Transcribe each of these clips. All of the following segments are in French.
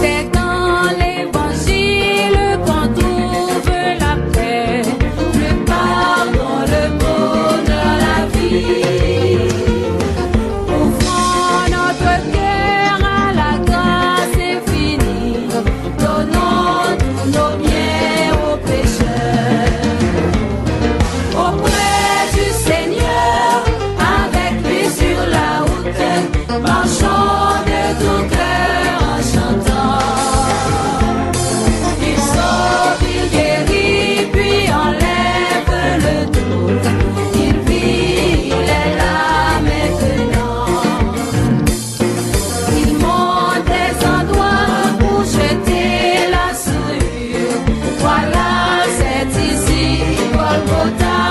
C'est dans l'évangile qu'on trouve la paix, le pardon, le bonheur, la vie. Ouvrons notre cœur à la grâce infinie, donnons tous nos biens aux pécheurs. Auprès du Seigneur, avec lui sur la route, marchons de tout cœur en chantant. Il sauve, il guérit, puis enlève le doute. Il vit, il est là maintenant. Il monte des endroits pour jeter la souillure. Voilà, c'est ici, Golgotha.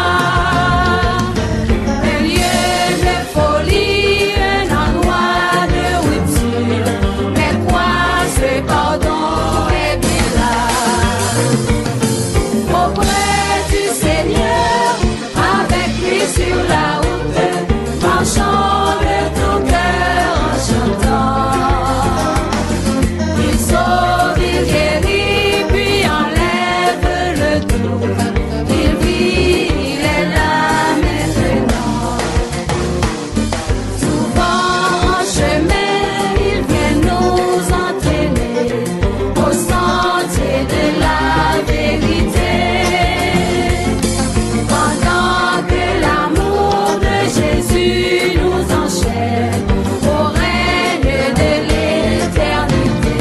Un lieu de folie, un endroit de rupture. Mais quoi, ce pardon est bien là. Auprès du Seigneur, avec lui sur la route, marchons de tout cœur en chantant. Il sauve, il guérit, puis enlève le doute. Il vit, il est là maintenant. Souvent en chemin, il vient nous entraîner au sentier de la vérité. Pendant que l'amour de Jésus nous enchaîne au règne de l'éternité.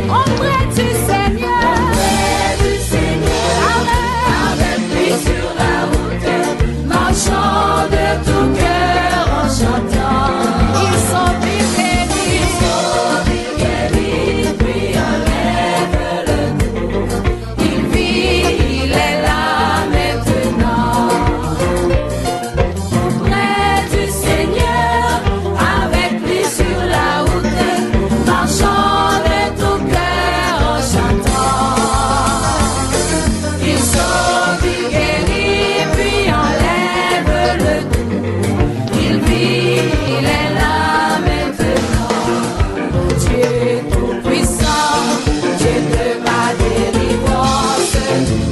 Auprès du Seigneur, avec lui sur la route, marchons de tout cœur en chantant. Il sauve, il guérit, puis enlève le doute. Il vit, il est là maintenant. Auprès du Seigneur, avec lui sur la route, marchons de tout cœur en chantant. Il sauve, il guérit, puis enlève le doute. Il vit, il est là maintenant. Dieu tout-puissant, Dieu de ma délivrance,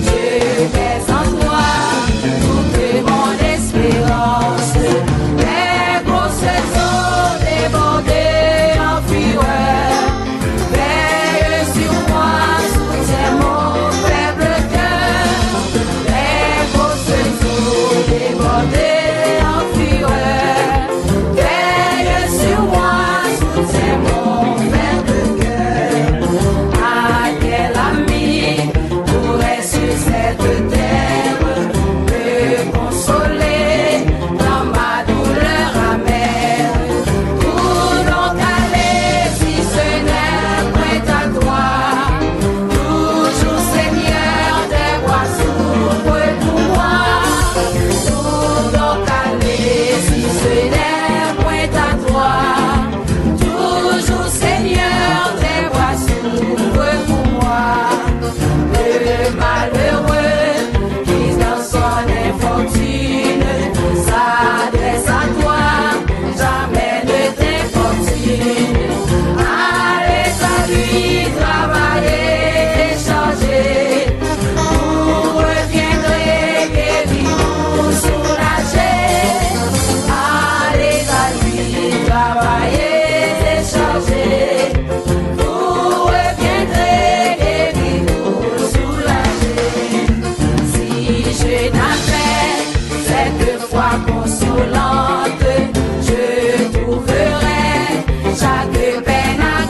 Dieu des endroits, toute mon espérance. Les grosses eaux débordées en fureur, veille sur moi, soutiens mon faible cœur. Les grosses eaux débordées en fureur, veille sur moi, soutiens mon faible cœur. Ah, quel ami pourrait sur cette terre me consoler dans ma douleur amère? Où donc aller si ce n'est point à toi? Toujours Seigneur, tes voies s'ouvrent pour moi. Où donc aller si ce n'est point à toi? Toujours Seigneur, tes voies s'ouvrent pour moi. Le malheureux qui dans son infortune s'adresse à toi, jamais ne t'infortune. Allez à lui travailler, changer. Vous reviendrez guéri ou soulagé. Allez à lui travailler, changer. Vous reviendrez guéri ou soulagé. Si je n'avais cette foi consolante,